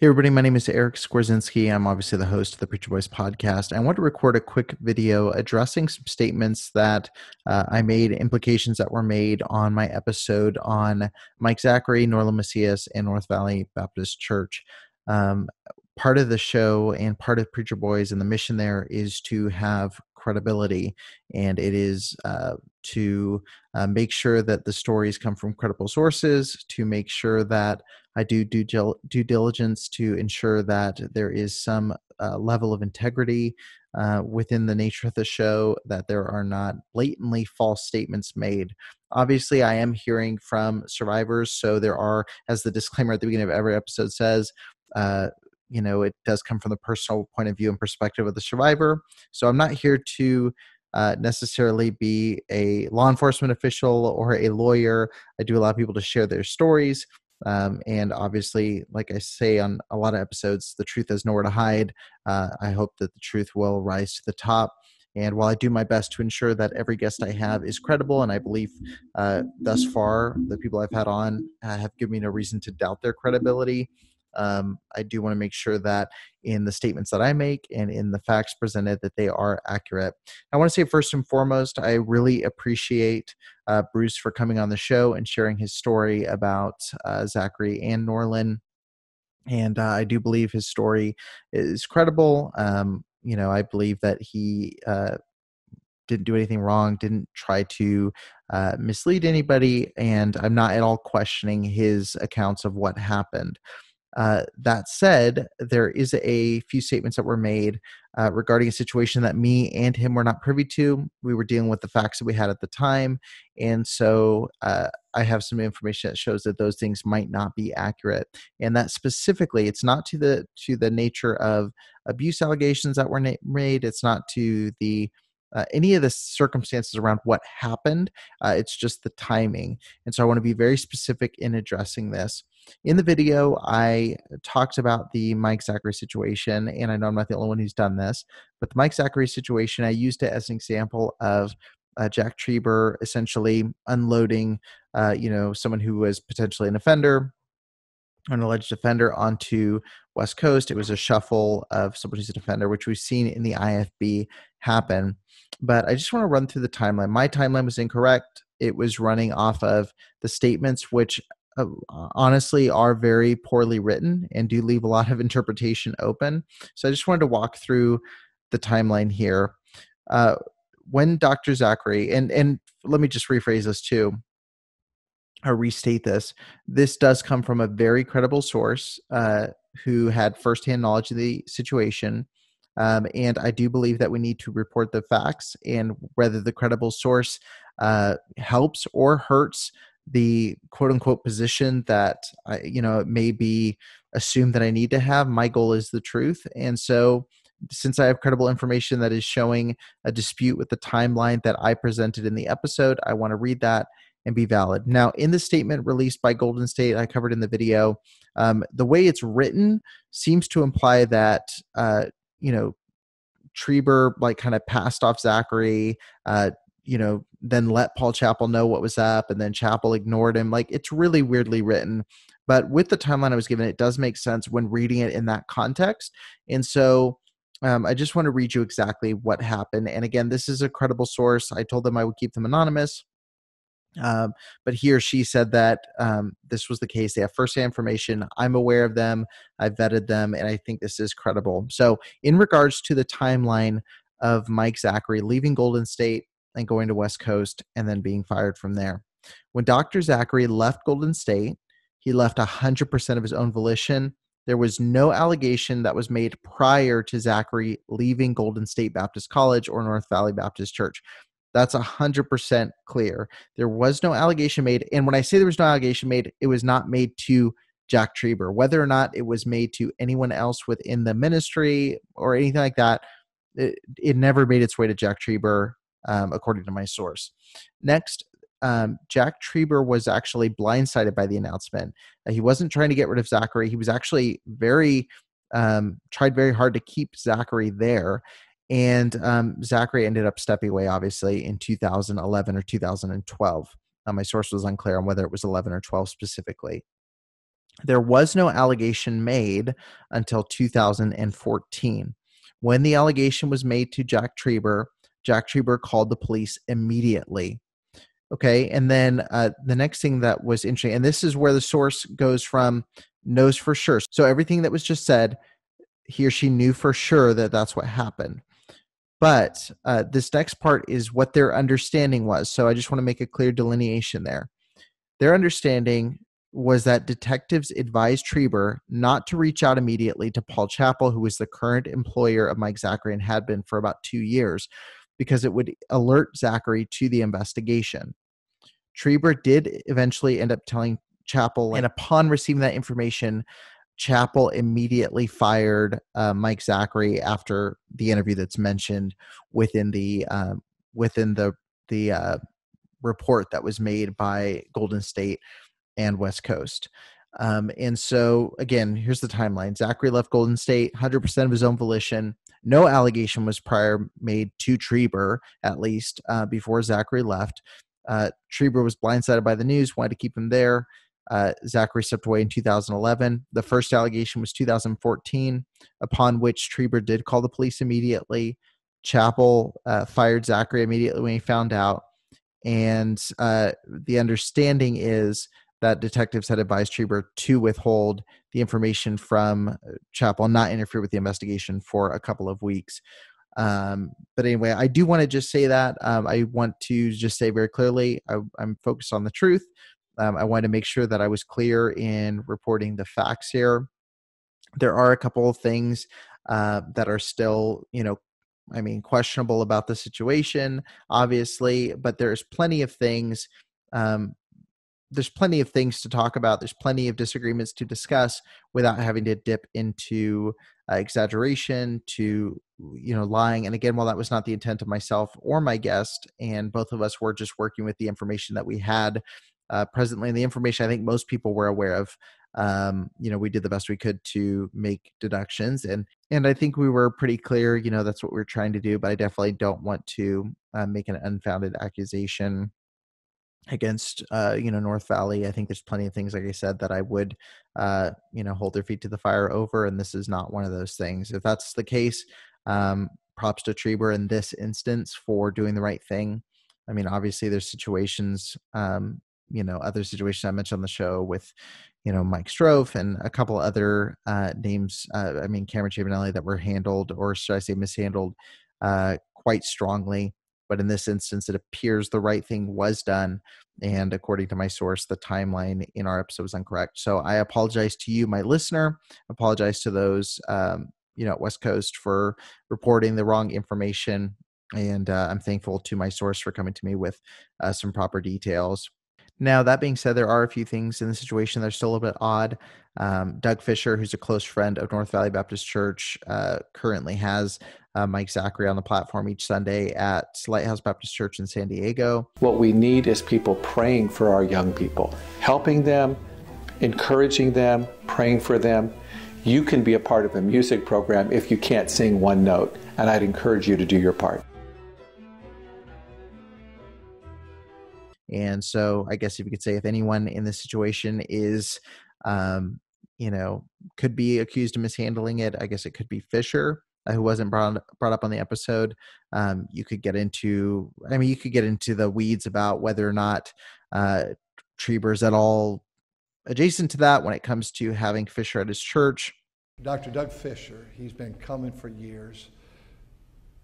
Hey everybody, my name is Eric Skwarczynski. I'm obviously the host of the Preacher Boys podcast. I want to record a quick video addressing some statements that I made, implications that were made on my episode on Mike Zachary, Norland Macias, and North Valley Baptist Church. Um, Part of the show and part of Preacher Boys and the mission there is to have credibility, and it is to make sure that the stories come from credible sources, to make sure that I do due diligence to ensure that there is some level of integrity within the nature of the show, that there are not blatantly false statements made. Obviously, I am hearing from survivors, so there are, as the disclaimer at the beginning of every episode says, it does come from the personal point of view and perspective of the survivor. So I'm not here to necessarily be a law enforcement official or a lawyer. I do allow people to share their stories. And obviously, like I say on a lot of episodes, the truth has nowhere to hide. I hope that the truth will rise to the top. And while I do my best to ensure that every guest I have is credible, and I believe thus far the people I've had on have given me no reason to doubt their credibility, I do want to make sure that in the statements that I make and in the facts presented that they are accurate. I want to say first and foremost, I really appreciate Bruce for coming on the show and sharing his story about Zachary and Norland. And I do believe his story is credible. I believe that he didn't do anything wrong, didn't try to mislead anybody, and I'm not at all questioning his accounts of what happened. That said, there is a few statements that were made regarding a situation that me and him were not privy to. We were dealing with the facts that we had at the time. And so I have some information that shows that those things might not be accurate. And that specifically, it's not to the nature of abuse allegations that were made. It's not to the any of the circumstances around what happened. It's just the timing. And so I want to be very specific in addressing this. In the video, I talked about the Mike Zachary situation, and I know I'm not the only one who's done this, but the Mike Zachary situation, I used it as an example of Jack Trieber essentially unloading, someone who was potentially an offender, an alleged offender, onto West Coast. It was a shuffle of somebody who's an offender, which we've seen in the IFB happen. But I just want to run through the timeline. My timeline was incorrect. It was running off of the statements, which honestly are very poorly written and do leave a lot of interpretation open. So I just wanted to walk through the timeline here. When Dr. Zachary, and let me just rephrase this too, or restate this. This does come from a very credible source who had firsthand knowledge of the situation. And I do believe that we need to report the facts, and whether the credible source helps or hurts the quote unquote position that it may be assumed that I need to have. My goal is the truth. And so since I have credible information that is showing a dispute with the timeline that I presented in the episode, I want to read that and be valid. Now, in the statement released by Golden State, I covered in the video, the way it's written seems to imply that, Trieber kind of passed off Zachary, then let Paul Chappell know what was up, and then Chappell ignored him. It's really weirdly written. But with the timeline I was given, it does make sense when reading it in that context. And so I just want to read you exactly what happened. And again, this is a credible source. I told them I would keep them anonymous. But he or she said that this was the case. They have first-hand information. I'm aware of them. I've vetted them, and I think this is credible. So in regards to the timeline of Mike Zachary leaving Golden State and going to West Coast and then being fired from there, when Dr. Zachary left Golden State, he left 100% of his own volition. There was no allegation that was made prior to Zachary leaving Golden State Baptist College or North Valley Baptist Church. That's 100% clear. There was no allegation made. And when I say there was no allegation made, it was not made to Jack Trieber. Whether or not it was made to anyone else within the ministry or anything like that, it never made its way to Jack Trieber, according to my source. Next, Jack Trieber was actually blindsided by the announcement. He wasn't trying to get rid of Zachary. He was actually tried very hard to keep Zachary there. And Zachary ended up stepping away, obviously, in 2011 or 2012. My source was unclear on whether it was 11 or 12 specifically. There was no allegation made until 2014. When the allegation was made to Jack Trieber called the police immediately. Okay. And then the next thing that was interesting, and this is where the source goes from knows for sure. So everything that was just said, he or she knew for sure that that's what happened. But this next part is what their understanding was. So I just want to make a clear delineation there. Their understanding was that detectives advised Trieber not to reach out immediately to Paul Chappell, who was the current employer of Mike Zachary and had been for about 2 years, because it would alert Zachary to the investigation. Trieber did eventually end up telling Chappell, and upon receiving that information, Chappell immediately fired Mike Zachary after the interview that's mentioned within the report that was made by Golden State and West Coast. And so, again, here's the timeline. Zachary left Golden State 100% of his own volition. No allegation was prior made to Trieber, at least, before Zachary left. Trieber was blindsided by the news, wanted to keep him there. Zachary stepped away in 2011. The first allegation was 2014, upon which Trieber did call the police immediately. Chappell fired Zachary immediately when he found out. And the understanding is that detectives had advised Trieber to withhold the information from Chappell, not interfere with the investigation for a couple of weeks. But anyway, I do want to just say that. I want to just say very clearly, I'm focused on the truth. I wanted to make sure that I was clear in reporting the facts here. There are a couple of things that are still, questionable about the situation, obviously, but there's plenty of things. There's plenty of things to talk about. There's plenty of disagreements to discuss without having to dip into exaggeration, to lying. And again, while that was not the intent of myself or my guest, and both of us were just working with the information that we had presently, and the information I think most people were aware of. We did the best we could to make deductions, and I think we were pretty clear. That's what we we're trying to do. But I definitely don't want to make an unfounded accusation against North Valley. I think there's plenty of things, like I said, that I would hold their feet to the fire over, and this is not one of those things. If that's the case, props to Trieber in this instance for doing the right thing. I mean, obviously there's situations, other situations I mentioned on the show with Mike Strofe and a couple other names, Cameron Chavanelli, that were handled, or should I say mishandled, quite strongly. But in this instance, it appears the right thing was done. And according to my source, the timeline in our episode was incorrect. So I apologize to you, my listener. Apologize to those, at West Coast for reporting the wrong information. And I'm thankful to my source for coming to me with some proper details. Now, that being said, there are a few things in the situation that are still a little bit odd. Doug Fisher, who's a close friend of North Valley Baptist Church, currently has Mike Zachary on the platform each Sunday at Lighthouse Baptist Church in San Diego. What we need is people praying for our young people, helping them, encouraging them, praying for them. You can be a part of a music program if you can't sing one note, and I'd encourage you to do your part. And so I guess if you could say, if anyone in this situation is, could be accused of mishandling it, I guess it could be Fisher, who wasn't brought up on the episode. You could get into the weeds about whether or not Trieber's at all adjacent to that when it comes to having Fisher at his church. Dr. Doug Fisher, he's been coming for years.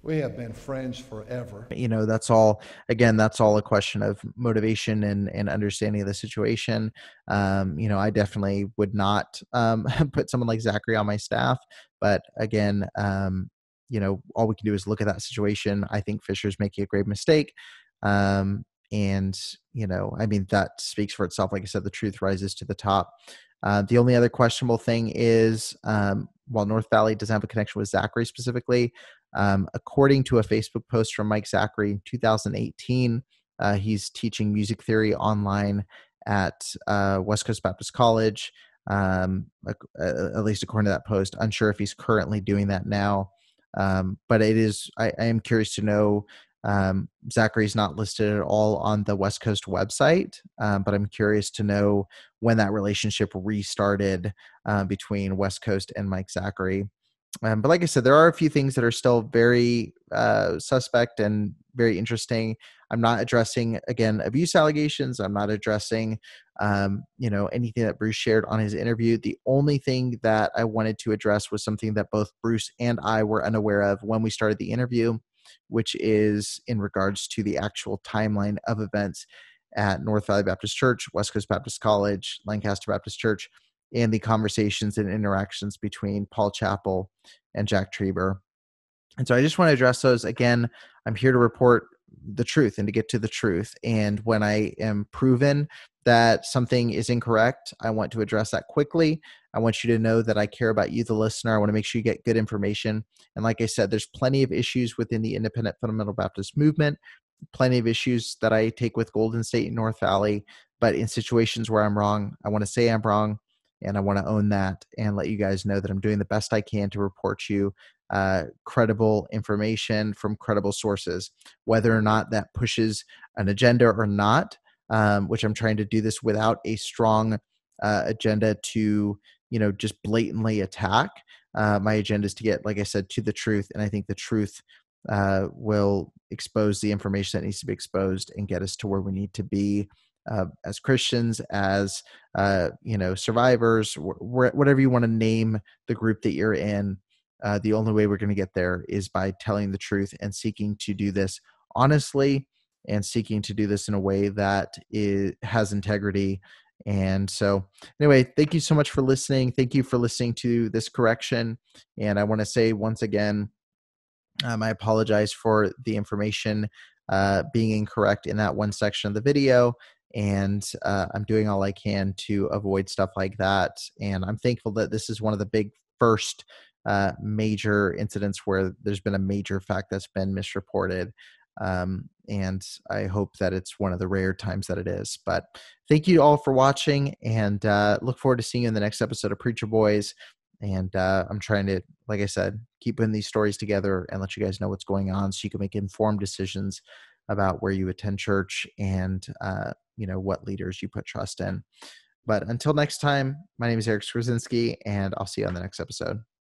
We have been friends forever. That's all a question of motivation and understanding of the situation. I definitely would not put someone like Zachary on my staff. But again, all we can do is look at that situation. I think Fisher's making a grave mistake. That speaks for itself. Like I said, the truth rises to the top. The only other questionable thing is, while North Valley doesn't have a connection with Zachary specifically, according to a Facebook post from Mike Zachary in 2018, he's teaching music theory online at West Coast Baptist College, at least according to that post. Unsure if he's currently doing that now. But I am curious to know Zachary's not listed at all on the West Coast website, but I'm curious to know when that relationship restarted between West Coast and Mike Zachary. But like I said, there are a few things that are still very suspect and very interesting. I'm not addressing, again, abuse allegations. I'm not addressing, anything that Bruce shared on his interview. The only thing that I wanted to address was something that both Bruce and I were unaware of when we started the interview, which is in regards to the actual timeline of events at North Valley Baptist Church, West Coast Baptist College, Lancaster Baptist Church, and the conversations and interactions between Paul Chappell and Jack Trieber. And so I just want to address those. Again, I'm here to report the truth and to get to the truth. And when I am proven that something is incorrect, I want to address that quickly. I want you to know that I care about you, the listener. I want to make sure you get good information. And like I said, there's plenty of issues within the independent fundamental Baptist movement, plenty of issues that I take with Golden State and North Valley. But in situations where I'm wrong, I want to say I'm wrong. And I want to own that and let you guys know that I'm doing the best I can to report you credible information from credible sources, whether or not that pushes an agenda or not, which I'm trying to do this without a strong agenda to, just blatantly attack. My agenda is to get, like I said, to the truth. And I think the truth will expose the information that needs to be exposed and get us to where we need to be as Christians, as survivors, whatever you want to name the group that you're in. The only way we're going to get there is by telling the truth and seeking to do this honestly and seeking to do this in a way that has integrity. And so anyway, thank you so much for listening. Thank you for listening to this correction. And I want to say once again, I apologize for the information being incorrect in that one section of the video. And I'm doing all I can to avoid stuff like that. And I'm thankful that this is one of the big first major incidents where there's been a major fact that's been misreported. And I hope that it's one of the rare times that it is. But thank you all for watching, and look forward to seeing you in the next episode of Preacher Boys. And I'm trying to, like I said, keep putting these stories together and let you guys know what's going on so you can make informed decisions about where you attend church and, what leaders you put trust in. But until next time, my name is Eric Skrzynski, and I'll see you on the next episode.